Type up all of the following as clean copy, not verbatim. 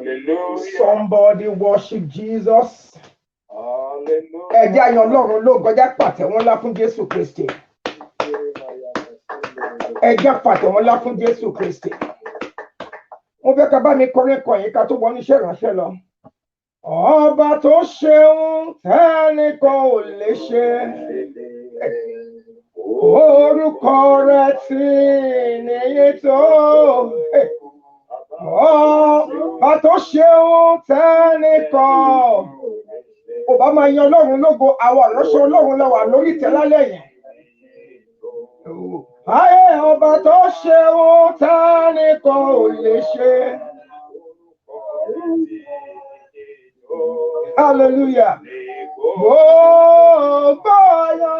Hallelujah. Somebody worship Jesus. Hallelujah. Ẹ jẹ́ ayọ̀ Ọlọ́run lógo, ẹ jẹ́ pàtẹ́wọ́ ńlá fún Jésù Kristi. Ẹ jẹ́ pàtẹ́wọ́ ńlá fún Jésù Kristi. Mo fẹ́ ká bá mi kọrin kan yìí ká tó wọnú iṣẹ́ ìránṣẹ́ lọ. Ọba tó ṣeun tẹ́nìkan ò lè ṣe. Orúkọ rẹ̀ tí níyì tó. Ọba tó ṣeun tẹ́nìkan. Ó bá máa yan Ọlọ́run lógo, àwọn ìránṣẹ́ Ọlọ́run la wà lórí ìtẹ́ lálẹ́ yẹn. Ayé ọba tó ṣeun tẹ́nìkan ò lè ṣe. Hallelujah. Gbogbo ayọ̀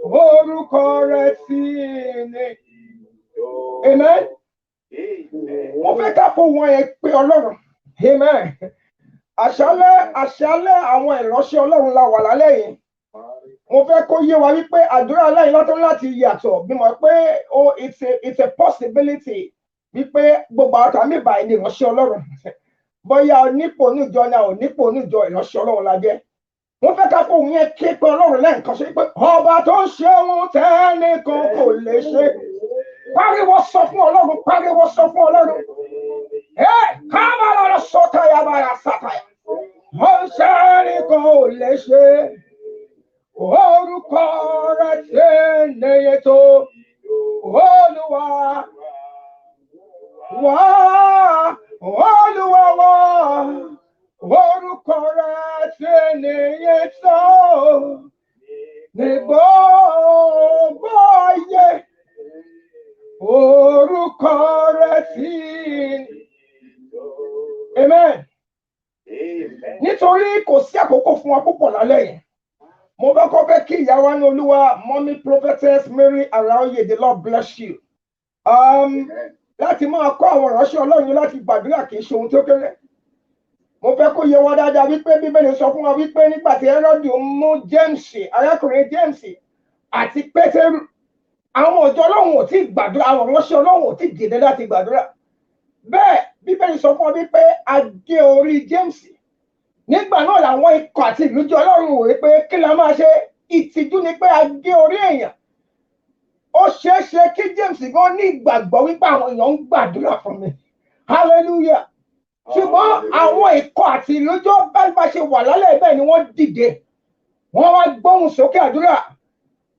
orúkọ rẹ̀ sí ni. Amen. Mo fẹ́ ká fún wọn yẹn pé Ọlọ́run. Amen. Àṣálẹ́ àwọn ìránṣẹ́ Ọlọ́run la wà lálẹ́ yìí. Mo fẹ́ kó yé wa wípé àdúrà aláìní látọ̀ láti yàtọ̀ bí mo pé it's a possibility wípé gbogbo àwọn tàbí ìbà ẹni ìránṣẹ́ Ọlọ́run. Bóyá onípò níjọ ni àwọn onípò níjọ ìránṣẹ́ Ọlọ́run la jẹ́. Mo fẹ́ ká fún yẹn ké pé Ọlọ́run lẹ́ǹkan ṣe pé ọba tó ń ṣe ohun tẹ́nìkan kò lè ṣe. Pariwo sọ fún Ọlọ́run, pariwo sọ fún Ọlọ́run. Kábà lọ́rọ̀ sọ́tàyà bára sátàyà. Ohun tẹ́nìkan ò lè ṣe. Orúkọ rẹ̀ tí níyì tó. Olúwa wá. Olúwa wá, orúkọ rẹ̀ tí níyì tó. Ní gbogbo ayé, orúkọ rẹ̀ tí. Amen. Nítorí kò sí àkókò fún wa púpọ̀ lálẹ́ yìí. Mo bá kọ́ fẹ́ kí ìyá wa ní Olúwa, Mommy Prophetess Mary Araoye, the Lord bless you. Láti máa kọ́ àwọn ìránṣẹ́ Ọlọ́run láti gbàdúrà kìí ṣe ohun tó kéré. Mo fẹ́ kó yé wa dáadáa wípé Bíbélì sọ fún wa wípé nígbà tí Hẹ́rọ́dù mú James, arákùnrin James àti Pétérù, àwọn ọ̀dọ́ Ọlọ́run ò tí gbàdúrà, àwọn ìránṣẹ́ Ọlọ́run ò tí dìde láti gbàdúrà. Bẹ́ẹ̀ Bíbélì sọ fún wa wípé a gé orí James. Nígbà náà làwọn ikọ̀ àti ìlújọ Ọlọ́run wò wípé kí la máa ṣe? Ìtìjú ni pé a gé orí èèyàn. Ó ṣeé ṣe kí James gan ní ìgbàgbọ́ wípé àwọn èèyàn ń gbàdúrà fún mi. Hallelujah. Ṣùgbọ́n àwọn ikọ̀ àti ìlújọ bá ṣe wà lálẹ́ bẹ́ẹ̀ ni wọ́n dìde. Wọ́n wá gbóhùn sókè àdúrà.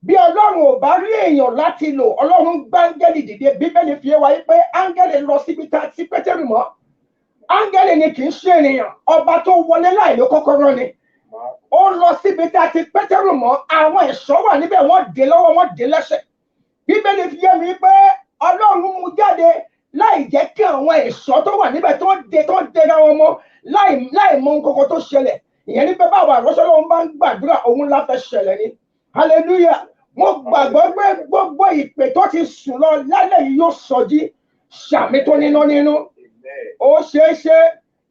Bí Ọlọ́run ò bá rí èèyàn láti lò, Ọlọ́run gbá áńgẹ́lì dìde. Bíbélì fi wá wípé áńgẹ́lì lọ síbi tá sí Pétérù mọ́. Áńgẹ́lì ni kì í ṣe ènìyàn. Ọba tó wọlé láì ló kọ́kọ́rọ́ ni. Ó lọ síbi tá ti Pétérù mọ́. Àwọn ẹ̀ṣọ́ wà níbẹ̀, wọ́n dè lọ́wọ́, wọ́n dè lẹ́sẹ̀. Bíbélì fi yé mi pé Ọlọ́run mú jáde láì jẹ́ kí àwọn ẹ̀ṣọ́ tó wà níbẹ̀ tó dèra wọn mọ́ láì mọ nǹkan tó ṣẹlẹ̀. Ìyẹn ní pé báwo àrọ́ṣọ́ Ọlọ́run bá ń gbàdúrà òun la fẹ́ ṣẹlẹ̀ ni. Hallelujah. Mo gbàgbọ́ pé gbogbo ìpè tó ti sùn lọ lálẹ́ yìí yóò sọjí. Ṣàmì tó níná nínú. Ó ṣeé ṣe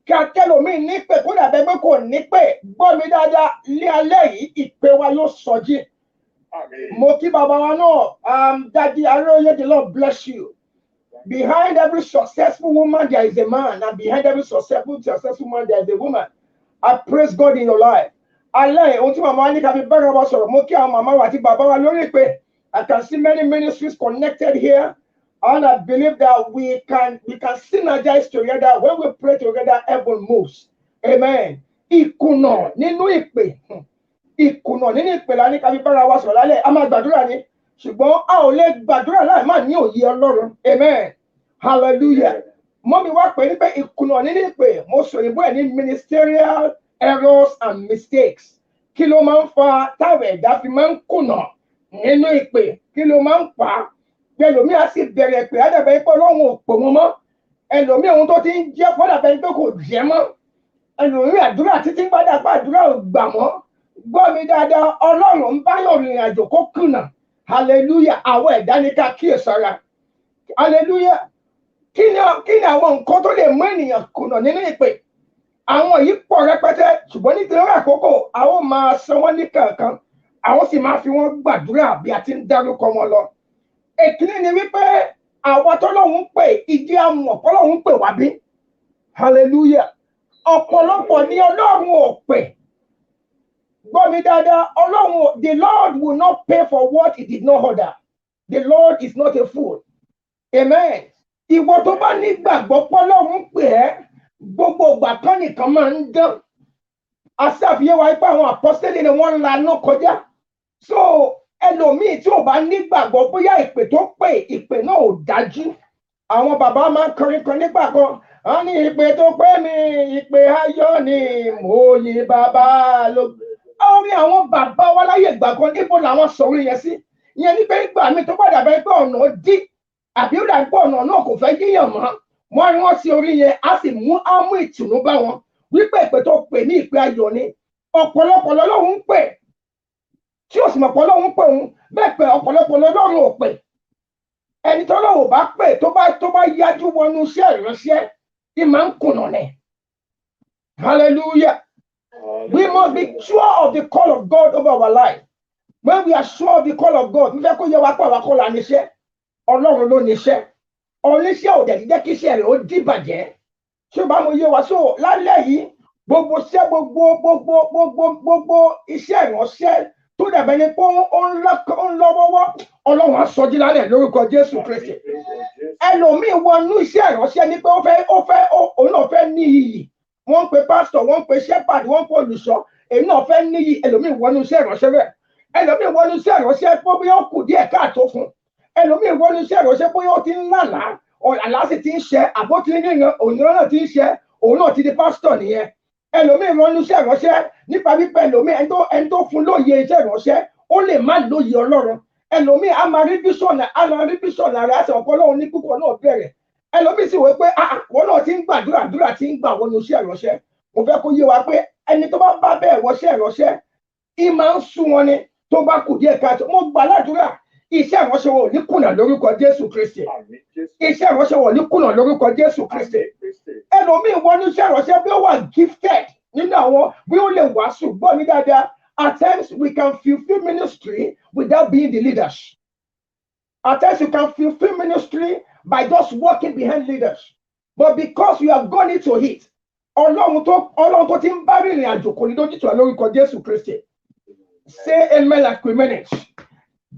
kí akẹ́lòmíì nípè kó dàbẹ́ pé kò nípè. Gbọ́ mi dáadáa, ní alẹ́ yìí ìpè wa yóò sọjí. Mo kí bàbá wa náà, Daddy Araoye, the Lord bless you. Behind every successful woman there is a man, and behind every successful man there is a woman. I praise God in your life. Alẹ́ ohun tí màmá wa ní ká fi bẹ́rẹ̀ wa sọ̀rọ̀, mo kí àwọn màmá wa àti bàbá wa lórí ìpè. I can see many ministries connected here, and I believe that we can synergize together. When we pray together, heaven moves. Amen. Ìkùnà nínú ìpè. Ìkùnà nínú ìpè la ní ká fi bára wa sọ̀rọ̀ lálẹ́, a máa gbàdúrà ni. Ṣùgbọ́n a ò lè gbàdúrà láì máa ní òye Ọlọ́run. Amen. Hallelujah. Mọ́mi wá pè ní pé ìkùnà nínú ìpè, mo sọ ìbò ẹ̀ ní ministerial errors and mistakes. Kí ló máa ń fa táwọn ẹ̀dá fi máa ń kùnà nínú ìpè? Kí ló máa ń fà á? Ẹlòmíì á sì bẹ̀rẹ̀ pé á dàbẹ̀ pé Ọlọ́run ò pè wọ́n mọ́. Ẹlòmíì ohun tó ti ń jẹ́ fọ́ dàbẹ̀ pé kò jẹ́ mọ́. Ẹlòmíì àdúrà títí ń gbádà pé àdúrà ò gbà mọ́. Gbọ́ mi dáadáa, Ọlọ́run ń báyọ̀ rìnrìn àjò kó kùnà. Hallelujah. Àwọn ẹ̀dá ní ká kíyèsára. Hallelujah. Kí ni àwọn nǹkan tó lè mú ènìyàn kùnà nínú ìpè? Àwọn yìí pọ̀ rẹpẹtẹ, ṣùgbọ́n nítorí àkókò, àwọn máa san wọ́n ní kankan. Àwọn sì máa fi wọ́n gbàdúrà bí a ti ń dárúkọ wọn lọ. Èkíní ni wípé àwọn tọ́lọ́hun pè ìdí àmọ̀ tọ́lọ́hun pè wá bí. Hallelujah. Ọ̀pọ̀lọpọ̀ ni Ọlọ́run ò pè. Gbọ́ mi dáadáa, Ọlọ́run, the Lord will not pay for what he did not order. The Lord is not a fool. Amen. Ìwọ tó bá nígbàgbọ́ p'Ọlọ́run pè ẹ́, gbogbo ìgbà kan nìkan máa ń dán. Aṣàfihàn wa pé àwọn àpọ́sítélì ni wọ́n ń lanú kọjá. So ẹlòmíì tí ò bá nígbàgbọ́ bóyá ìpè tó pè ìpè náà ò dájú. Àwọn bàbá máa ń kọrin kan nígbà kan. Wọ́n ní ìpè tó pè mí, ìpè ayọ̀ ni mo yìn bàbá lógo. Orí àwọn bàbá wa láyé ìgbà kan níbo làwọn sọ̀rọ̀ yẹn sí. Ìyẹn ní pé ìgbà mi tó padà bẹ́ẹ̀ pé ọ̀nà dí àbí ó dàbí pé ọ̀nà náà kò fẹ́ yíyàn mọ́. Wọ́n rí wọ́n sí orí yẹn á sì mú ìtùnú bá wọn. Wípé ìpè tó pè ní ìpè ayọ̀ ni. Ọ̀pọ̀lọpọ̀ lọ́lọ́run ń pè. Tí ó sì mọ̀ pé Ọlọ́run pè òun, bẹ́ẹ̀ pé ọ̀pọ̀lọpọ̀ lọ́lọ́run ò pè. Ẹni tó lọ́wọ́ bá pè tó bá yájú wọnú iṣẹ́ ìránṣẹ́, ìmọ̀ ń kùnà nẹ̀. Hallelujah. We must be sure of the call of God over our life. When we are sure of the call of God, we fẹ́ kó yẹ wá pé àwa kọ́ la níṣẹ́. Ọlọ́run ló níṣẹ́. Oníṣẹ́ ò dẹ̀ jẹ́ kí iṣẹ́ rẹ̀ ó dìbàjẹ́. Ṣé bá mo yé wa so lálẹ́ yìí gbogbo iṣẹ́ gbogbo iṣẹ́ ìránṣẹ́ tó dàbẹ̀ ni pé ó ń lọ́wọ́wọ́ Ọlọ́run á sọjí lálẹ́ lórúkọ Jésù Kristi. Ẹlòmíì wọnú iṣẹ́ ìránṣẹ́ ni pé òun náà fẹ́ ní iyì. Wọ́n ń pe pásítọ̀, wọ́n ń pe shepherd, wọ́n ń pe olùṣọ́. Èyí náà fẹ́ níyì. Ẹlòmíì wọnú iṣẹ́ ìránṣẹ́ rẹ̀. Ẹlòmíì wọnú iṣẹ́ ìránṣẹ́ pé bí ó kù díẹ̀ káàtó fún. Ẹlòmíì wọnú iṣẹ́ ìránṣẹ́ pé ó ti ń lálàá. Àlá sì ti ń ṣẹ, àbó ti ń ríran, òyìnbó náà ti ń ṣẹ, òun náà ti di pásítọ̀ nìyẹn. Ẹlòmíì wọnú iṣẹ́ ìránṣẹ́ nípa wípé ẹlòmíì ẹni tó fún lóye iṣẹ́ ìránṣẹ́, ó lè má lóye Ọlọ́run. Ẹlòmíì á máa rí bíṣọ̀nù àrẹ àti ọ̀pọ̀ Ọlọ́run ní púpọ̀ náà bẹ̀rẹ̀. Ẹlòmíì sì wí pé wọn náà ti ń gbàdúrà tí ń gbà wọnú iṣẹ́ ìránṣẹ́. Mo fẹ́ kó yé wa pé ẹni tó bá bẹ́ẹ̀ wọṣẹ́ ìránṣẹ́, ìmọ̀ ń sún wọn ni tó bá kù díẹ̀ káàtó. Mo gbà ládùúrà iṣẹ́ ìránṣẹ́ wọn ò ní kùnà lórúkọ Jésù Kristi. Iṣẹ́ ìránṣẹ́ wọn ò ní kùnà lórúkọ Jésù Kristi. Ẹlòmíì wọnú iṣẹ́ ìránṣẹ́ bí ó wà gifted nínú àwọn bí ó lè wàásù gbọ́ mi dáadáa. At times we can fulfill ministry without being the leaders. At times you can fulfill ministry by just walking behind leaders. But because you have gone into it, Ọlọ́run tó ti ń bá rìnrìn àjò kò ní dójú tì wá lórúkọ Jésù Kristi. Say amen like we mean it.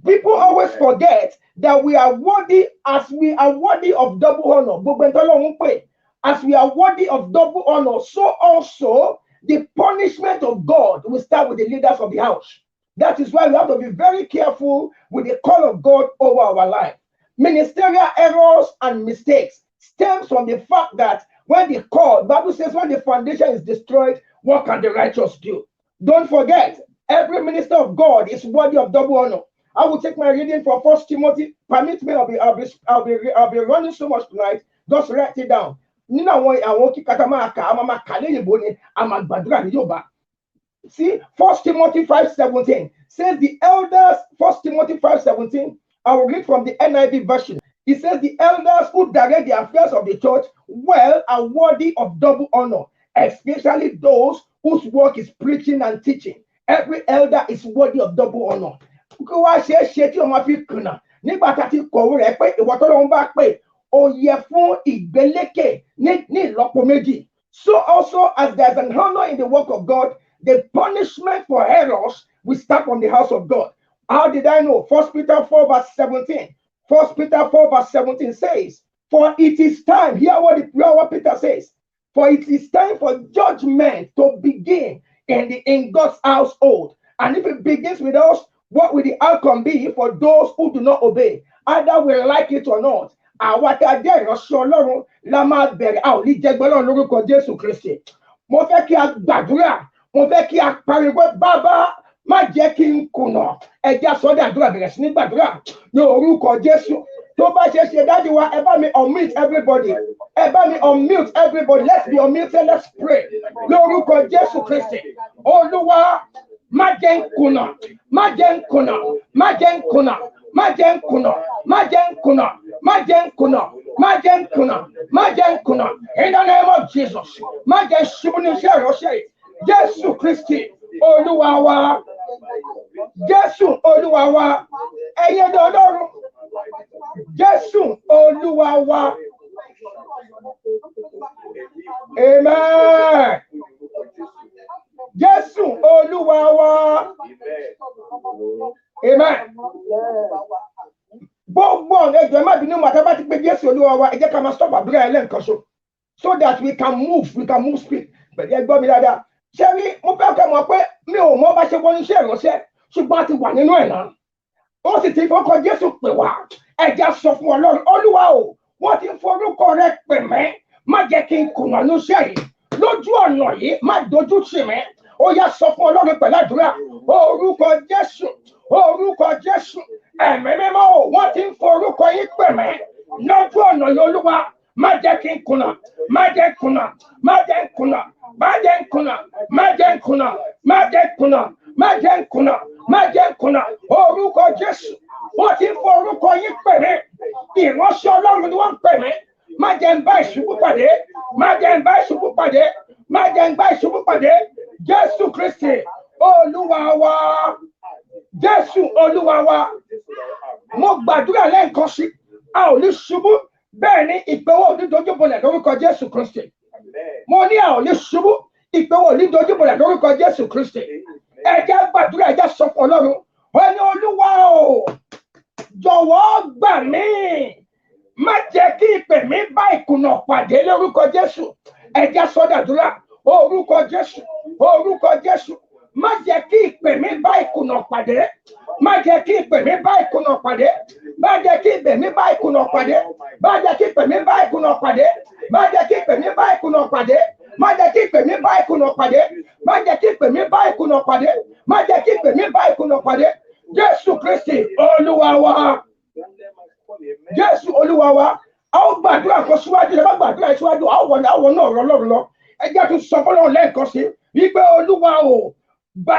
People always forget that we are worthy as we are worthy of double honor. Gbogbo ẹni tọ́lọ́run pè. As we are worthy of double honor, so also the punishment of God will start with the leaders of the house. That is why we have to be very careful with the call of God over our life. Ministerial errors and mistakes stems from the fact that when the Bible says when the foundation is destroyed, what can the righteous do? Don't forget, every minister of God is worthy of double honor. I will take my reading from 1 Timothy. Permit me, I'll be running so much tonight. Just write it down. Nínú àwọn kíkàtà máa kà á máa kà léyìnbó ni a máa gbàdúrà ní Yorùbá. See, 1 Timothy 5:17 says the elders, 1 Timothy 5:17, I will read from the NIV version. It says the elders who direct the affairs of the church well are worthy of double honor, especially those whose work is preaching and teaching. Every elder is worthy of double honor. Kí wá ṣe tí o máa fi kùnà nígbà tá a ti kọ̀wé rẹ̀ pé ìwọ tó lọ́wọ́ bá pè ó yẹ fún ìgbélékè ní ìlọ́po méjì. So also as there is an honor in the work of God, the punishment for errors will start from the house of God. How did I know? 1 Peter 4:17. 1 Peter 4:17 says, for it is time, hear what Peter says, for it is time for judgment to begin in God's household. And if it begins with us, what will the outcome be for those who do not obey? Either we like it or not. Àwa tá a jẹ́ ìránṣẹ́ Ọlọ́run la máa bẹ̀rẹ̀ a ò ní jẹ́ gbọ́dọ̀ lórúkọ Jésù Kristi. Mo fẹ́ kí a gbàdúrà, mo fẹ́ kí a pariwo bàbá má jẹ́ kí n kùnà. Ẹ jẹ́ sọ́dọ̀ àdúrà bẹ̀rẹ̀ sí ní gbàdúrà ní orúkọ Jésù. Tó bá ṣe dájú wa, ẹ bá mi unmute everybody. Ẹ bá mi unmute everybody. Let's be unmuted, let's pray. Lórúkọ Jésù Kristi. Olúwa má jẹ́ n kùnà, má jẹ́ n kùnà, má jẹ́ n kùnà, má jẹ́ n kùnà, má jẹ́ n kùnà, má jẹ́ n kùnà, má jẹ́ n kùnà, má jẹ́ n kùnà. In the name of Jesus. Má jẹ́ ṣubú ní iṣẹ́ ìránṣẹ́ Jésù Kristi Olúwa wa. Jésù Olúwa wa. Ẹ̀yin Ọlọ́run. Jésù Olúwa wa. Amen. Jésù Olúwa wa. Amen. Gbogbo ọ̀rẹ́ ẹgbẹ́ má bínú màtá bá ti pé Jésù Olúwa wa, ẹ jẹ́ ká máa stop àdúrà ẹlẹ́ǹkan ṣo, so that we can move speed. Pẹ̀lú ẹgbọ́n mi dáadáa. Ṣé rí mo fẹ́ kẹ́ mọ̀ pé mi ò mọ̀ bá ṣe wọ́n iṣẹ́ ìránṣẹ́, ṣùgbọ́n a ti wà nínú ẹ̀ náà. Ó sì ti fọkọ Jésù pè wá. Ẹ jẹ́ sọ fún Ọlọ́run, Olúwa o, wọ́n ti forúkọ rẹ pè mí, má jẹ́ kí n kùnà níṣẹ́ yìí. Lójú ọ̀nà yìí, má dojú tì mí. Ó yá sọ fún Ọlọ́run pẹ̀lú àdúrà. Orúkọ Jésù, orúkọ Jésù, ẹ̀mí mímọ́ o, wọ́n ti ń forúkọ yín pè mí. Lójú ọ̀nà yìí Olúwa, má jẹ́ kí n kùnà, má jẹ́ kùnà, má jẹ́ kùnà, má jẹ́ kùnà, má jẹ́ kùnà, má jẹ́ kùnà, má jẹ́ kùnà, má jẹ́ kùnà. Orúkọ Jésù, wọ́n ti ń forúkọ yín pè mí. Ìránṣẹ́ Ọlọ́run ni wọ́n ń pè mí. Má jẹ́ ń bá ìṣubú pàdé, má jẹ́ ń bá ìṣubú pàdé, má jẹ́ ń bá ìṣubú pàdé. Jésù Kristi Olúwa wa. Jésù Olúwa wa. Mo gbàdúrà lẹ́ẹ̀kan sí, a ò ní ṣubú, bẹ́ẹ̀ ni ìpéwọ́ ò ní dojúbolẹ̀ lórúkọ Jésù Kristi. Mo ní a ò ní ṣubú, ìpéwọ́ ò ní dojúbolẹ̀ lórúkọ Jésù Kristi. Ẹ jẹ́ gbàdúrà, ẹ jẹ́ sọ fún Ọlọ́run. Ó ní Olúwa o, jọ̀wọ́ gbà mí. Má jẹ́ kí ìpè mi bá ìkùnà pàdé lórúkọ Jésù. Ẹ jẹ́ sọ dàdúrà. Orúkọ Jésù, orúkọ Jésù. Má jẹ́ kí ìpè mi bá ìkùnà pàdé. Má jẹ́ kí ìpè mi bá ìkùnà pàdé. Má jẹ́ kí ìpè mi bá ìkùnà pàdé. Má jẹ́ kí ìpè mi bá ìkùnà pàdé. Má jẹ́ kí ìpè mi bá ìkùnà pàdé. Má jẹ́ kí ìpè mi bá ìkùnà pàdé. Má jẹ́ kí ìpè mi bá ìkùnà pàdé. Má jẹ́ kí ìpè mi bá ìkùnà pàdé. Jésù Kristi Olúwa wa. Jésù Olúwa wa. A ó gbàdúrà kan síwájú, ẹ bá gbàdúrà síwájú, a ó wọlé àwọn náà rọ lọ́rùn lọ. Ẹ jẹ́ tún sọ fọ́lọ́run lẹ́ẹ̀kan sí wípé Olúwa o, gbà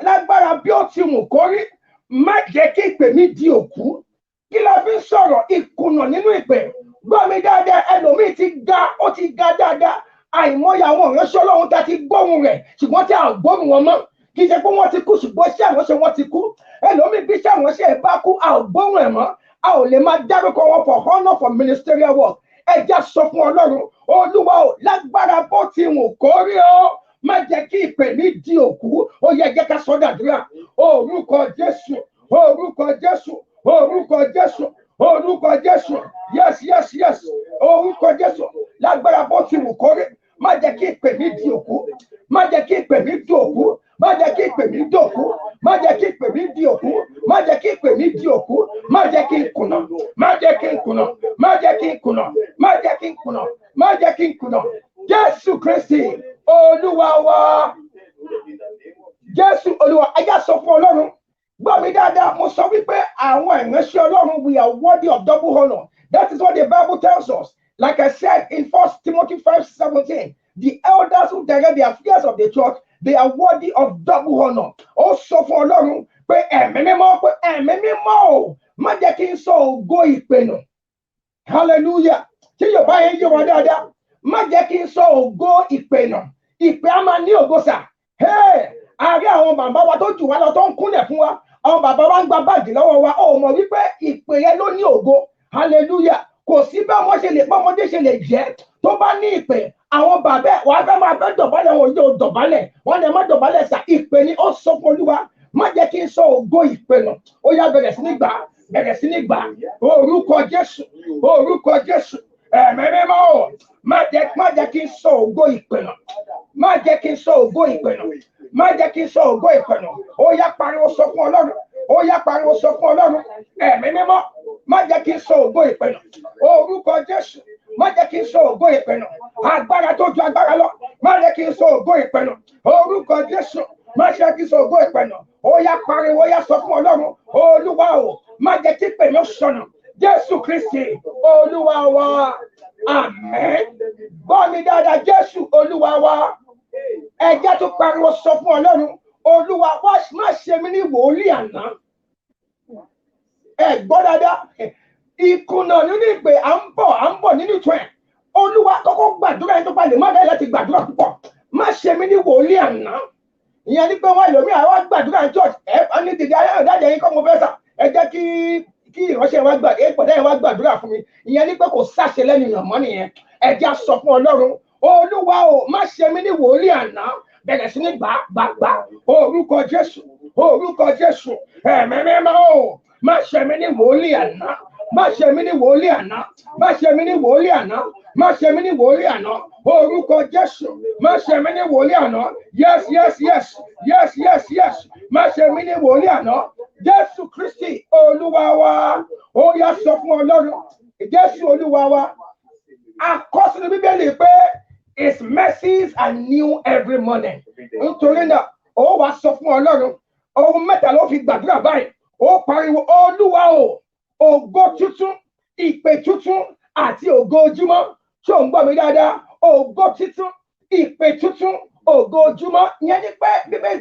lágbára bí ó ti wù kó rí, má jẹ́ kí ìpè mi di òkú. Kí la fi ń sọ̀rọ̀ ìkùnà nínú ìpè? Gbọ́ mi dáadáa, ẹlòmíì ti ga, ó ti ga dáadáa. Àìmọye àwọn ìránṣẹ́ Ọlọ́run tá ti gbóhùn rẹ̀, ṣùgbọ́n tí a ò gbóhùn wọn mọ́. Kì í ṣe pé wọ́n ti kú, ṣùgbọ́n iṣẹ́ ìránṣẹ́ wọn ti kú. Ẹlòmíì bí iṣẹ́ ìránṣẹ́ bá kú, a ò gbóhùn ẹ̀ mọ́. A ò lè máa dárúkọ wọn for honor for ministerial work. Ẹ jẹ́ sọ fún Ọlọ́run, Olúwa o, lágbára bó ti wù kó rí o, má jẹ́ kí ìpè mi di òkú. Ó yẹ jẹ́ ká sọ dàdúrà. Orúkọ Jésù, orúkọ Jésù, orúkọ Jésù, orúkọ Jésù. Yes, yes, yes. Orúkọ Jésù, lágbára bó ti wù kó rí, má jẹ́ kí ìpè mi di òkú. Má jẹ́ kí ìpè mi di òkú. Má jẹ́ kí ìpè mi di òkú. Má jẹ́ kí ìpè mi di òkú. Má jẹ́ kí ìpè mi di òkú. Má jẹ́ kí n kùnà. Má jẹ́ kí n kùnà. Má jẹ́ kí n kùnà. Má jẹ́ kí n kùnà. Má jẹ́ kí n kùnà. Jésù Kristi Olúwa wa. Jésù Olúwa. Ẹ jẹ́ sọ fún Ọlọ́run. Gbọ́ mi dáadáa, mo sọ wípé àwọn ìránṣẹ́ Ọlọ́run, we are worthy of double honor. That is what the Bible tells us. Like I said in 1 Timothy 5:17, the elders who direct the affairs of the church, they are worthy of double honor. Ó sọ fún Ọlọ́run pé ẹ̀mí mímọ́ o, má jẹ́ kí n sọ ògo ìpè nù. Hallelujah. Tí Yorùbá yẹn yé wa dáadáa, má jẹ́ kí n sọ ògo ìpè nù. Ìpè á máa ní ògo sà. Àárín àwọn bàbá wa tó jù wá lọ tó ń kúnlẹ̀ fún wa, àwọn bàbá wa ń gba báàgì lọ́wọ́ wa, ó mọ̀ wípé ìpè yẹn ló ní ògo. Hallelujah. Kò sí bí ọmọdé ṣe lè jẹ́ tó bá ní ìpè. Àwọn bàbá ẹ̀ wà fẹ́ máa fẹ́ dọ̀bálẹ̀, wọn yóò dọ̀bálẹ̀, wọn lè má dọ̀bálẹ̀ sà. Ìpè ni ó sọ fún Olúwa, má jẹ́ kí n sọ ògo ìpè nù. Ó yá bẹ̀rẹ̀ sí ní gbà, bẹ̀rẹ̀ sí ní gbà. Orúkọ Jésù, orúkọ Jésù. Ẹ̀mí mímọ́ o, má jẹ́ kí n sọ ògo ìpè nù. Má jẹ́ kí n sọ ògo ìpè nù. Má jẹ́ kí n sọ ògo ìpè nù. Ó yá pariwo sọ fún Ọlọ́run. Ó yá pariwo sọ fún Ọlọ́run. Ẹ̀mí mímọ́, má jẹ́ kí n sọ ògo ìpè nù. Orúkọ Jésù, má jẹ́ kí n sọ ògo ìpè nù. Agbára tó ju agbára lọ, má jẹ́ kí n sọ ògo ìpè nù. Orúkọ Jésù, má jẹ́ kí n sọ ògo ìpè nù. Ó yá pariwo, ó yá sọ fún Ọlọ́run. Olúwa o, má jẹ́ kí ìpè mi sọnù. Jésù Kristi Olúwa wa. Àmín. Gbọ́ mi dáadáa, Jésù Olúwa wa. Ẹ jẹ́ tó pariwo sọ fún Ọlọ́run. Olúwa wá má ṣe mí ní wòlíì àná. Ẹ gbọ́ dáadáa. Ìkùnà nínú ìpè à ń bọ̀ nínú ìtọ́ ẹ̀. Olúwa kọ́kọ́ gbàdúrà ẹni tó bá lè má bẹ́ẹ̀ láti gbàdúrà púpọ̀. Má ṣe mí ní wòlíì àná. Ìyẹn ní pé wọ́n lòmí àwọn gbàdúrà ní church. Ẹ ní dìde ayé ọ̀dájà yín kọ́ mo fẹ́ sà. Ẹ jẹ́ kí ìránṣẹ́ wa gbàdúrà fún mi. Ìyẹn ní pé kò sáṣẹ lẹ́nu ìyàn mọ́ nìyẹn. ẹja sọ fún Ọlọ́run Olúwa o má ṣe mí ní wòlíì àná bẹ̀rẹ̀ sí ní gbà orúkọ Jésù Ẹ̀mí Mímọ́ o má ṣe mí ní wòlíì àná má ṣe mí ní wòlíì àná má ṣe mí ní wòlíì àná má ṣe mí ní wòlíì àná orúkọ Jésù má ṣe mí ní wòlíì àná yes má ṣe mí ní wòlíì àná Jésù Kristi Olúwa wa ó yá sọ fún Ọlọ́run Jésù Olúwa wa àkọsílẹ̀ Bíbélì pé His mercies are new every morning nítorí náà ó wá sọ fún Ọlọ́run ohun mẹ́ta ló fi gbàdúrà báyìí ó pariwo Olúwa o ògo tuntun ìpè tuntun àti ògo ojúmọ́ tí ò ń gbọ́ mi dáadáa ògo tuntun ìpè tuntun ògo ojúmọ́ ìyẹn ni pé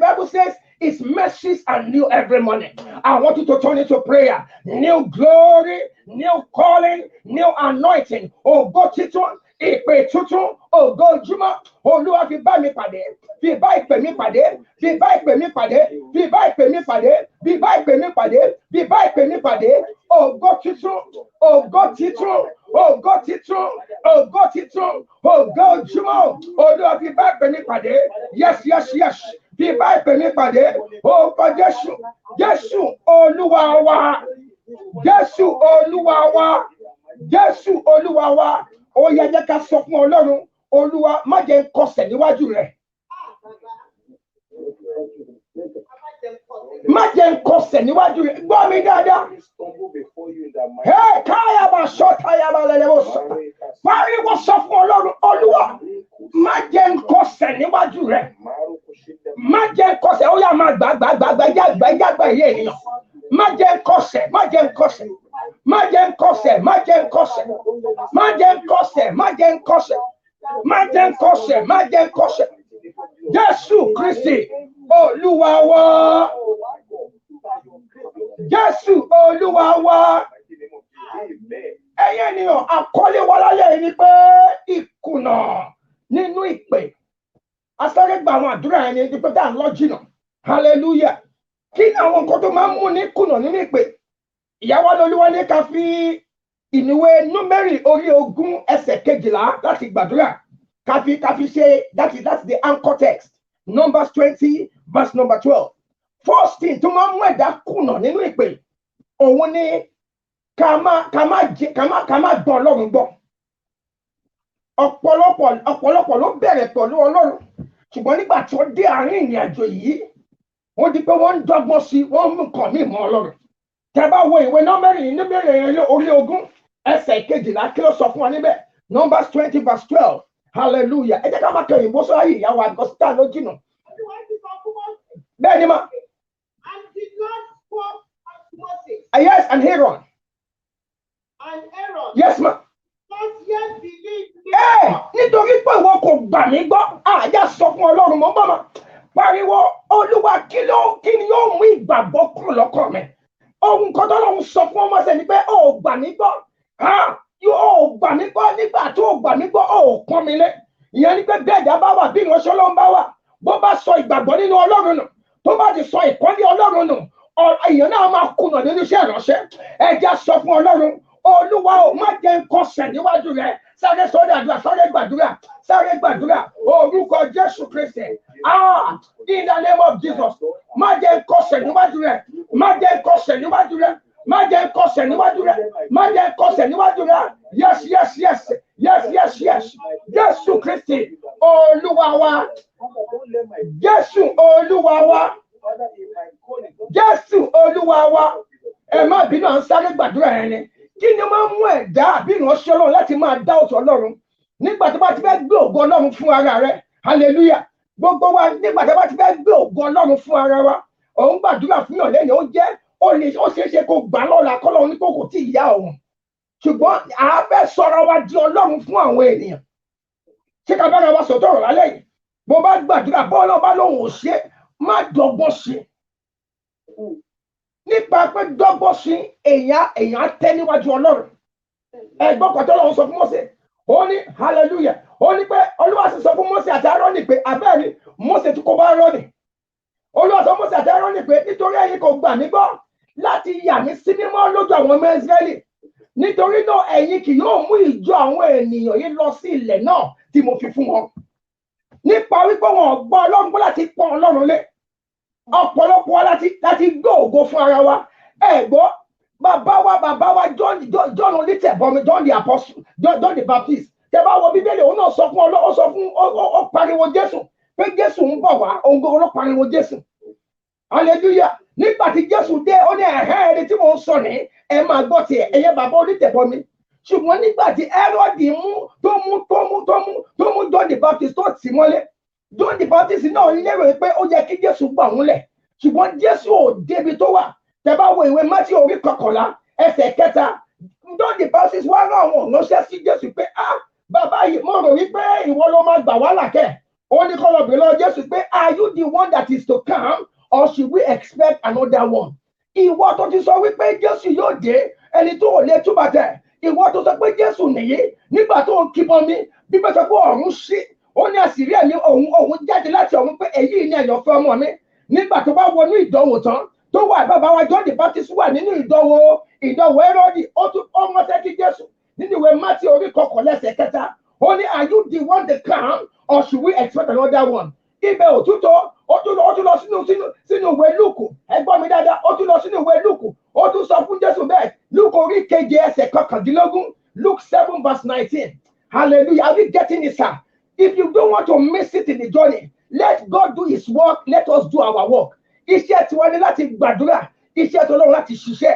Bible says His mercies are new every morning. I want you to turn into prayer. New glory, new calling, new anointing. Ògo tuntun, ìpè tuntun, ògo ojúmọ́. Olúwa fi bá mi pàdé, fi bá ìpè mi pàdé, fi bá ìpè mi pàdé, fi bá ìpè mi pàdé, fi bá ìpè mi pàdé, fi bá ìpè mi pàdé. Ògo tuntun, ògo tuntun, ògo tuntun, ògo tuntun, ògo ojúmọ́. Olúwa fi bá ìpè mi pàdé. Yes. Bí bá ìpè mi pàdé, orúkọ Jésù Olúwa wa, Jésù Olúwa wa, Jésù Olúwa wa, ó yẹ jẹ́ ká sọ fún Ọlọ́run, Olúwa má jẹ́ n kọsẹ̀ níwájú rẹ̀. Má jẹ́ n kọsẹ̀ níwájú rẹ̀, gbọ́ mi dáadáa. Káyà bá sọ táyà bá lẹ́lẹ́wọ̀ sọ. Pariwo sọ fún Ọlọ́run, Olúwa má jẹ́ n kọsẹ̀ níwájú rẹ̀. Má jẹ́ n kọsẹ̀, ó yá máa gbàgbà ilé ènìyàn. Má jẹ́ n kọsẹ̀, má jẹ́ n kọsẹ̀, má jẹ́ n kọsẹ̀, má jẹ́ n kọsẹ̀, má jẹ́ n kọsẹ̀, má jẹ́ n kọsẹ̀, má jẹ́ n kọsẹ̀, má jẹ́ n kọsẹ̀. Jésù Kristi Olúwa wa. Jésù Olúwa wa. Ẹ̀yin ènìyàn àkọlé wa lálẹ́ yìí ni pé ìkùnà nínú ìpè. Asáré gba àwọn àdúrà ẹni ní pé tá à ń lọ jìnnà. Hallelujah. Kí ni àwọn nǹkan tó máa ń mú ní kùnà nínú ìpè? Ìyàwó Olúwa ní ká fi ìníwé Númérì orí 20 ẹsẹ̀ 12 láti gbàdúrà. Ká fi ṣe that's the anchor text. Numbers 20 verse number 12. First thing tó máa ń mú ẹ̀dá kùnà nínú ìpè. Òun ni ká má gbọ́ Ọlọ́run gbọ́. Ọ̀pọ̀lọpọ̀ ló bẹ̀rẹ̀ pẹ̀lú Ọlọ́run. Ṣùgbọ́n nígbà tí wọ́n dé àárín ìrìn àjò yìí, wọ́n di pé wọ́n ń dọ́gbọ́n sí, wọ́n mú nǹkan míì mọ́ Ọlọ́run. Tẹ́ bá wo ìwé Númérì orí 20 ẹsẹ̀ 12 kí ló sọ fún wa níbẹ̀? Numbers 20 verse 12. Hallelujah. Ẹ jẹ́ ká máa kẹ́yìn bó sọ́yà ìyàwó àgọ́sítà ló jìnnà. Bẹ́ẹ̀ ni ma. And did not spoke unto Moses. Yes, and Aaron. And Aaron. Yes, ma. Not yet believed me. Nítorí pé ìwọ kò gbà mí gbọ́, àyà sọ fún Ọlọ́run mọ́ bọ́ ma. Pariwo Olúwa kí ni yóò mú ìgbàgbọ́ kúrò lọ́kàn mi? Ohun kan tó lọ́run sọ fún ọmọ ṣe ni pé ó gbà mí gbọ́. Yóò gbà mí gbọ́ nígbà tó gbà mí gbọ́ ó pọ́n mi lé. Ìyẹn ni pé bẹ́ẹ̀dá bá wà bí ìránṣẹ́ Ọlọ́run bá wà. Bó bá sọ ìgbàgbọ́ nínú Ọlọ́run nù, tó bá ti sọ ìkọ́lé Ọlọ́run nù, èèyàn náà máa kùnà nínú iṣẹ́ ìránṣẹ́. Ẹ jẹ́ sọ fún Ọlọ́run, Olúwa ò má jẹ́ n kọsẹ̀ níwájú rẹ̀. Sáré sọ́dọ̀ àdúrà, sáré gbàdúrà, orúkọ Jésù Kristi. In the name of Jesus, má jẹ́ n kọsẹ̀ níwájú rẹ̀, má jẹ́ n kọsẹ̀ níwájú rẹ̀, má jẹ́ n kọsẹ̀ níwájú rẹ̀, má jẹ́ n kọsẹ̀ níwájú rẹ̀. Yes. Jésù Kristi, Olúwa wa. Jésù Olúwa wa. Jésù Olúwa wa. Ẹ má bínú à ń sáré gbàdúrà ẹni. Kí ni máa ń mú ẹ̀dá àbí ìránṣẹ́ Ọlọ́run láti máa dá ọ̀tọ̀ Ọlọ́run nígbà tó bá ti fẹ́ gbé ògo Ọlọ́run fún ara rẹ̀? Hallelujah. Gbogbo wa nígbà tó bá ti fẹ́ gbé ògo Ọlọ́run fún ara wa, òun gbàdúrà fún yàn lẹ́yìn ó ṣeé ṣe kó gbà lọ́la kọ́lọ́run ní kò tí ì yá òun. Ṣùgbọ́n a fẹ́ sọ̀rọ̀ wa di Ọlọ́run fún àwọn ènìyàn. Ṣé ká bára wa sọ̀tọ̀ ọ̀rọ̀ lálẹ́ yìí? Bó bá gbàdúrà bọ́ Ọlọ́run bá lóun ò ṣe, má dọ́gbọ́n ṣe. Nípa pé dọ́gbọ́n sí èèyàn tẹ́ níwájú Ọlọ́run. Ẹ̀gbọ́n kan tó lọ́run sọ fún Mósè, ó ní hallelujah, ó ní pé Olúwa sì sọ fún Mósè àti Áárónì pé abẹ́ẹ̀ni Mósè tí kò bá Áárónì. Olúwa sọ Mósè àti Áárónì pé nítorí ẹ̀yin kò gbà mí gbọ́ láti yà mí sí mímọ́ lójú àwọn ọmọ Ísírẹ́lì nítorí náà ẹ̀yin kì yóò mú ìjọ àwọn ènìyàn yìí lọ sí ilẹ̀ náà tí mo fi fún wọn nípa wípé wọn ò gbọ́ Ọlọ́run gbọ́ láti pọ́n Ọlọ́run lé ọ̀pọ̀lọpọ̀ wa láti gbé ògo fún ara wa ẹ gbọ́ bàbá wa John onítẹ̀bọmi John the Apostle John the Baptist tẹ́ bá wo Bíbélì òun náà sọ fún Ọlọ́run sọ fún ó pariwo Jésù pé Jésù ń bọ̀ wá òun gbogbo ló pariwo Jésù hallelujah nígbà tí Jésù dé ó ní ẹ̀hẹ́ ẹni tí mò ń sọ ní ẹ máa gbọ́ tiẹ̀ ẹ̀yẹ bàbá onítẹ̀bọmi ṣùgbọ́n nígbà tí Hẹ́rọ́dì tó mú John the Baptist tó tì mọ́lé John the Baptist náà lérò pé ó yẹ kí Jésù gbà wọ́n lẹ̀ ṣùgbọ́n Jésù ò débi tó wà tẹ́ bá wo ìwé Mátíù orí 11 ẹsẹ̀ 3 John the Baptist wá rán àwọn òránṣẹ́ sí Jésù pé bàbá yìí mo rò wípé ìwọ ló máa gbà wá làkẹ́ ó ní kọ́ lọ bèèrè lọ Jésù pé are you the one that is to come or should we expect another one? Ìwọ tó ti sọ wípé Jésù yóò dé ẹni tó ò lè túbà tẹ̀ ìwọ tó sọ pé Jésù nìyí nígbà tó ń kíbọn mi bíbẹ́ sọ pé ọ̀run ṣí ó ní àṣírí ẹ̀mí òun jáde láti ọ̀run pé èyí ni àyànfẹ́ ọmọ mi nígbà tó bá wọnú ìdánwò tán tó wà bàbá wa John the Baptist wà nínú ìdánwò Hẹ́rọ́dì ó ránṣẹ́ kí Jésù nínú ìwé Mátíù orí 11 ẹsẹ̀ 3 ó ní are you the one to come or should we expect another one? Ibẹ̀ òtútọ́ ó tún lọ sínú ìwé Lúùkù ẹgbọ́n mi dáadáa ó tún lọ sínú ìwé Lúùkù ó tún sọ fún Jésù bẹ́ẹ̀ Lúùkù orí 7 ẹsẹ̀ 19 Luke 7 verse 19 hallelujah are we getting it sir? If you don't want to miss it in the journey let God do his work let us do our work iṣẹ́ tiwa ni láti gbàdúrà iṣẹ́ tó lọ́wọ́ láti ṣiṣẹ́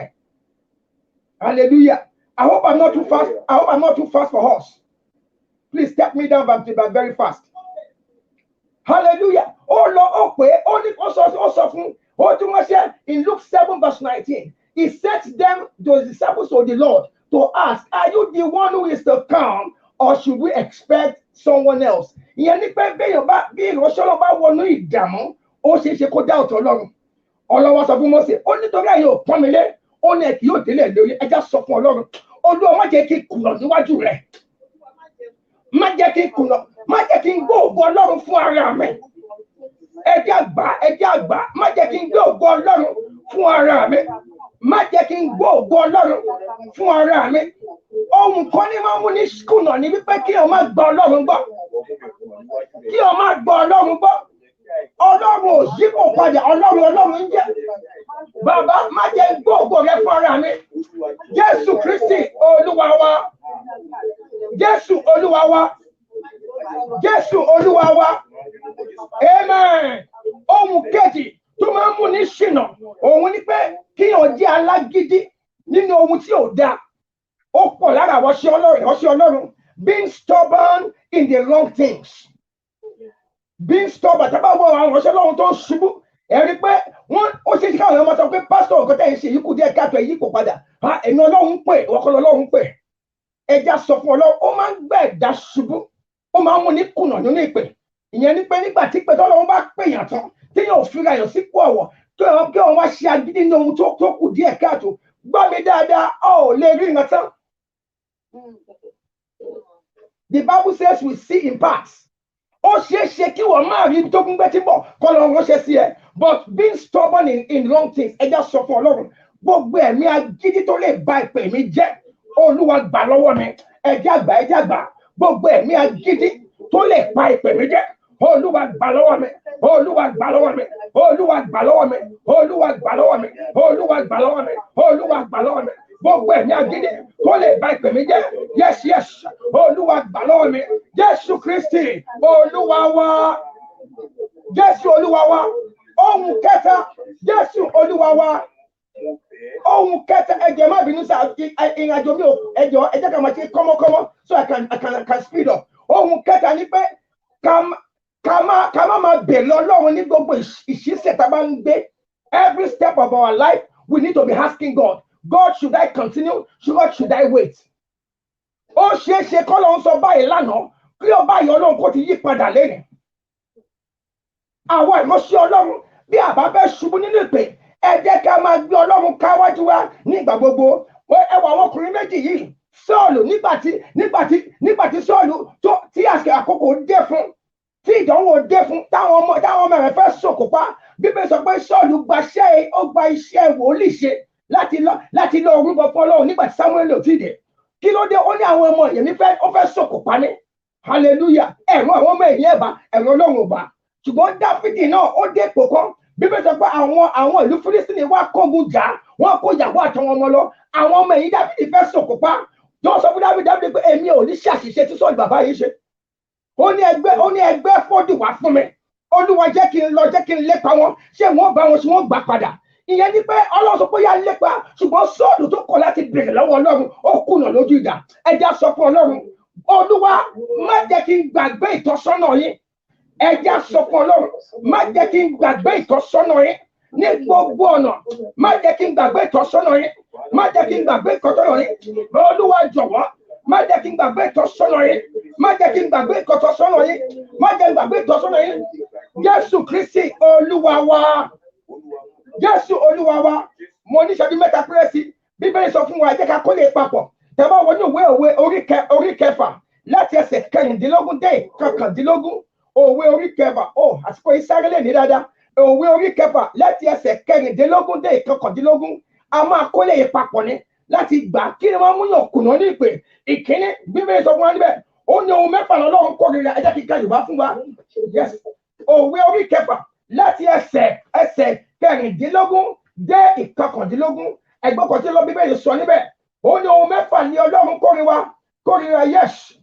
hallelujah I hope I'm not too fast for us please step me down but very fast hallelujah ó lọ ó pé ó ní ó sọ fún ó tún wọ́n ṣe in Luke 7 verse 19 he sent them those disciples of the Lord to ask are you the one who is to come or should we expect someone else? Ìyẹn ní pé bí ìránṣẹ́ Ọlọ́run bá wọnú ìdààmú ó ṣeé ṣe kó dá ọ̀tọ̀ Ọlọ́run Ọlọ́run sọ fún Mósè ó nítorí ẹ̀yin ò pọ́n mi lé ó ní ẹ kì yóò délẹ̀ lórí ẹja sọ fún Ọlọ́run Olúwa má jẹ́ kí n kùnà níwájú rẹ̀ má jẹ́ kí n kùnà má jẹ́ kí n gbé ògo Ọlọ́run fún ara mi ẹjẹ́ àgbà má jẹ́ kí n gbé ògo Ọlọ́run fún ara mi má jẹ́ kí n gbé ògo Ọlọ́run fún ara mi ohun kan ní máa mú ní kùnà ní wípé kí o má gba Ọlọ́run gbọ́ kí o má gba Ọlọ́run gbọ́ Ọlọ́run ò yípo padà Ọlọ́run ń jẹ́ bàbá má jẹ́ gbé ògo rẹ fún ara mi Jésù Kristi Olúwa wa Jésù Olúwa wa Jésù Olúwa wa amen ohun kejì tó máa ń mú ní ṣìnà òun ni pé kí o jẹ́ alágídí nínú ohun tí ò dáa ó pọ̀ lára àwọn ọṣẹ́ Ọlọ́run being stubborn in the wrong things being stubborn tá bá wọ àwọn ọṣẹ́ Ọlọ́run tó ń ṣubú ẹ̀rí pé wọ́n ó ṣe é káwọn ọmọ sọ pé pásítọ̀ nǹkan tẹ̀ ń ṣe yìí kù díẹ̀ káàtó èyí kò padà ẹ̀mí Ọlọ́run ń pè ọkọ̀ Ọlọ́run ń pè ẹja sọ fún Ọlọ́run ó máa ń gbẹ̀ ẹ̀dá ṣubú ó máa ń mú ní kùnà nínú ìpè ìyẹn ní pé nígbà tí pé tọ́lọ́run bá pèèyàn tán tí yóò fira èèyàn sípò ọ̀wọ̀ kí wọ́n wá ṣe agídí ní ohun tó kù díẹ̀ káàtó gbọ́ mi dáadáa ó lè rí ìran tán. The Bible says we see in parts. Ó ṣeé ṣe kí wọ́n máa rí tó gún gbé tí bọ̀ kọ́ lọ ránṣẹ́ sí ẹ but being stubborn in wrong things ẹja sọ fún Ọlọ́run gbogbo ẹ̀mí agídí tó lè ba ìpè mi jẹ́ Olúwa gbà lọ́wọ́ mi ẹja gbà gbogbo ẹ̀mí agídí tó lè pa ìpè mi jẹ́ Olúwa gbà lọ́wọ́ mi Olúwa gbà lọ́wọ́ mi Olúwa gbà lọ́wọ́ mi Olúwa gbà lọ́wọ́ mi Olúwa gbà lọ́wọ́ mi Olúwa gbà lọ́wọ́ mi gbogbo ẹ̀mí agídí tó lè ba ìpè mi jẹ́ yes Olúwa gbà lọ́wọ́ mi Jésù Kristi Olúwa wa Jésù Olúwa wa ohun kẹta Jésù Olúwa wa ohun kẹta ẹ̀jẹ̀ má bínú sá ìrìnàjò mi ò ẹ̀jẹ̀ kan máa ṣe kọ́mọ́kọ́mọ́ so I can speed up ohun kẹta ni pé ká má máa bèèrè Ọlọ́run ní gbogbo ìṣísẹ̀ tá a bá ń gbé every step of our life we need to be asking God should I continue should I wait ó ṣeé ṣe kọ́ ló ń sọ báyìí lánàá kí ó báyìí Ọlọ́run kó ti yí padà lẹ́yìn àwọn ìmọ̀ṣẹ́ Ọlọ́run bí àbá fẹ́ ṣubú nínú ìpè ẹ jẹ́ ká máa gbé Ọlọ́run káwájú wa nígbà gbogbo ẹwà àwọn ọkùnrin méjì yìí Sọ́ọ̀lù nígbà tí Sọ́ọ̀lù tí àkókò dé fún tí ìdánwò dé fún táwọn ọmọ rẹ̀ fẹ́ sòkò pa Bíbélì sọ pé Sọ́ọ̀lù gba iṣẹ́ wòlíì ṣe láti lọ orúbọ fún Ọlọ́run nígbà tí Samuel ò tíì dé. Kí ló dé? Ó ní àwọn ọmọ èmi ó fẹ́ sọ̀kò pa mí. Hallelujah. Ẹ̀rù àwọn ọmọ èyí ẹ̀bà, ẹ̀rù Ọlọ́run ò bá. Ṣùgbọ́n Dáfídì náà ó dé ipò kan. Bíbélì sọ pé àwọn ìlú Fílístínì wá kógun jà, wọ́n kó ìyàwó àtàwọn ọmọ lọ. Àwọn ọmọ èyí Dáfídì fẹ́ sọ̀kò pa. Yóò sọ fún Dáfídì pé èmi ò ní ṣàṣìṣe tí Sọ́ọ̀lù bàbá yìí ṣe. Ó ní ẹgbẹ́ fọ́dù wá fún mi. Olúwa jẹ́ kí n lọ, jẹ́ kí n lépa wọn. Ṣé wọ́n bá wọn, ṣé wọ́n gbà padà? Ìyẹn ni pé Ọlọ́run sọ pé yá lépa, ṣùgbọ́n Sọ́ọ̀lù tó kọ̀ láti bèrè lọ́wọ́ Ọlọ́run ó kùnà lójú ìdá. Ẹja sọ fún Ọlọ́run, Olúwa má jẹ́ kí n gbàgbé ìtọ́sọ́nà yín. Ẹja sọ fún Ọlọ́run, má jẹ́ kí n gbàgbé ìtọ́sọ́nà yín ní gbogbo ọ̀nà. Má jẹ́ kí n gbàgbé ìtọ́sọ́nà yín. Má jẹ́ kí n gbàgbé ìtọ́sọ́nà yín. Olúwa jọ̀wọ́, má jẹ́ kí n gbàgbé ìtọ́sọ́nà yín. Má jẹ́ kí n gbàgbé ìtọ́sọ́nà yín. Má jẹ́ kí n gbàgbé ìtọ́sọ́nà yín. Jésù Kristi Olúwa wa. Jésù Olúwa wa. Mo ní ìṣẹ́jú mẹ́ta péré sí. Bíbélì sọ fún wa, ẹ jẹ́ ká kó lè papọ̀. Tẹ́ bá wọnú ìwé Òwe orí kẹfà láti ẹsẹ̀ kẹrìndínlógún dé kọkàndínlógún. Òwe orí kẹfà, àsìkò ìsáré lè ní dáadáa. Òwe orí kẹfà láti ẹsẹ̀ kẹrìndínlógún dé kọkàndínlógún. A máa kó lè papọ̀ ní láti gbà kí ni wọ́n mú yàn kùnà ní ìpè. Ìkíní, Bíbélì sọ fún wa níbẹ̀, ó ní ohun mẹ́fà lọ́lọ́run kórìíra. Ẹ jẹ́ kí ká Yorùbá fún wa. Yes. Òwe orí kẹfà láti ẹsẹ̀ kẹrìndínlógún dé ìkọkàndínlógún. Ẹgbọ́n kan tí lọ Bíbélì sọ níbẹ̀, ó ní ohun mẹ́fà ni Ọlọ́run kórìíra. Yes.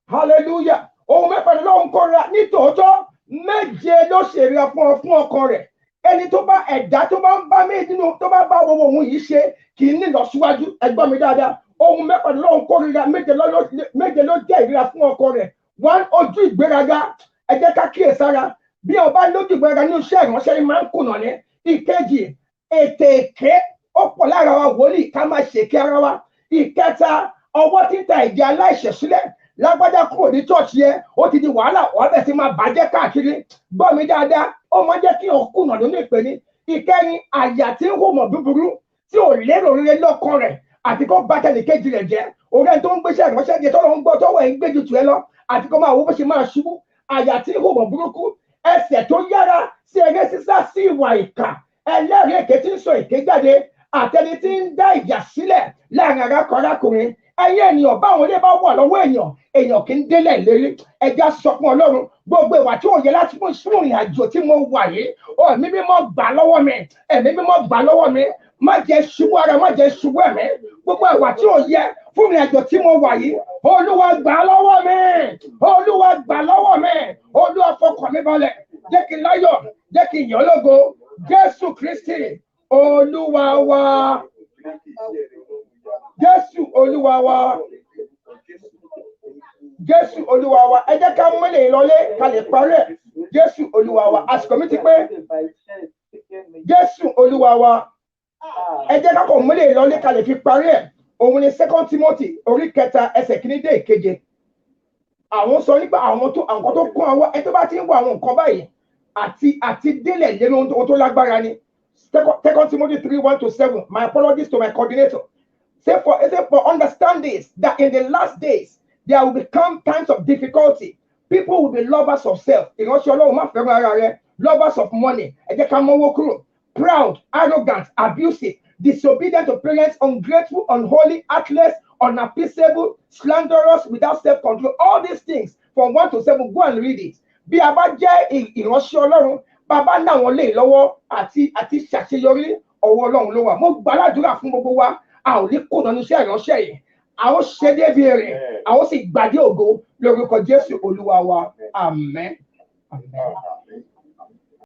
Hallelujah. Ohun mẹ́fà ni Ọlọ́run kórìíra. Nítòótọ́ méje ló ṣèrìà fún ọkàn rẹ̀. Ẹni tó bá ẹ̀dá tó bá ń bá méjì nínú tó bá bá owó òun yìí ṣe kì í ní ìlọsíwájú. Ẹgbọ́n mi dáadáa. Ohun mẹ́fà ni Ọlọ́run kórìíra. Méje ló jẹ́ ìríra fún ọkàn rẹ̀. One, ojú ìgbéraga. Ẹ jẹ́ ká kíyèsára. Bí ọba lójú ìgbéraga ní iṣẹ́ ìránṣẹ́ yìí máa ń kùnà ní. Ìkejì, ètè èké ó pọ̀ lára wa wòlíì ká máa ṣèké ara wa. Ìkẹta, ọwọ́ títa ìdí aláìṣẹ̀ sílẹ̀. Lágbájá kúrò ní ṣọ́ọ̀ṣì yẹn, ó ti di wàhálà, wàá bẹ̀ sí máa bàjẹ́ káàkiri. Gbọ́ mi dáadáa, ó máa jẹ́ kí òun kùnà lónìí ìpè ní. Ìkẹrin, àyà tí ń hùmọ̀ búburú tí ò lérò rere lọ́kàn rẹ̀ àti kó bá tẹnìkejì rẹ̀ jẹ́. Òrẹ́ tó ń gbéṣẹ́ ìránṣẹ́ jẹ tọ́lọ́ ń gbọ́ tọ́wọ́ ẹ̀ ń gbé ju tù ẹ lọ àti kó máa wo bó ṣe máa ṣubú. Àyà tí ń hùmọ̀ burúkú, ẹsẹ̀ tó yára sí eré sísá sí ìwà ìkà, ẹlẹ́rìí èké tí ń sọ èké jáde, àtẹni tí ń dá ìjà sílẹ̀ láàrin arákùnrin. Ẹ̀yin ènìyàn báwọn ilé bá wà lọ́wọ́ èèyàn kì í délẹ̀ lérí. Ẹja sọ fún Ọlọ́run gbogbo ìwà tí ò yẹ láti fún ìrìn àjò tí mo wà yìí. Ẹ̀mí mímọ́ gbà lọ́wọ́ mi. Ẹ̀mí mímọ́ gbà lọ́wọ́ mi. Má jẹ́ ṣubú ara, má jẹ́ ṣubú ẹ̀mí. Gbogbo ìwà tí ò yẹ fún ìrìn àjò tí mo wà yìí. Olúwa gbà lọ́wọ́ mi. Olúwa gbà lọ́wọ́ mi. Olúwa fọkàn mi balẹ̀. Jẹ́ kí n láyọ̀, jẹ́ kí n yọ̀ lógo. Jésù Kristi Olúwa wa. Jésù Olúwa wa. Jésù Olúwa wa. Ẹ jẹ́ ká mọ́lẹ̀ ìlọlé ká lè parí ẹ̀. Jésù Olúwa wa. Àsìkò mi ti pé. Jésù Olúwa wa. Ẹ jẹ́ ká kọ̀ mọ́lẹ̀ ìlọlé ká lè fi parí ẹ̀. Òun ni 2 Timothy orí kẹta ẹsẹ̀ kìíní dé ìkeje. Àwọn sọ nípa àwọn tó kún àwọn ẹ tó bá ti ń wọ àwọn nǹkan báyìí àti délẹ̀ lẹ́nu ohun tó lágbára ni. 2 Timothy 3:1-7. My apologies to my coordinator. Say for understand this, that in the last days there will become times of difficulty. People will be lovers of self. Ìránṣẹ́ Ọlọ́run má fẹ́ràn ara rẹ̀. Lovers of money. Ẹ jẹ́ ká mọ́wọ́ kúrò. Proud, arrogant, abusive, disobedient to parents, ungrateful, unholy, heartless, unappeasable, slanderous, without self-control. All these things from 1 to 7. Go and read it. Bí a bá jẹ́ ìránṣẹ́ Ọlọ́run, bàbá náà wọ́n lè lọ́wọ́ àti ṣàṣeyọrí ọwọ́ Ọlọ́run ló wà. Mo gbàládùra fún gbogbo wa. A ò ní kùnà níṣẹ́ ìránṣẹ́ yìí. A ó ṣe débi èrè. A ó sì gbàdé ògo lórúkọ Jésù Olúwa wa. Àmín. Àmín.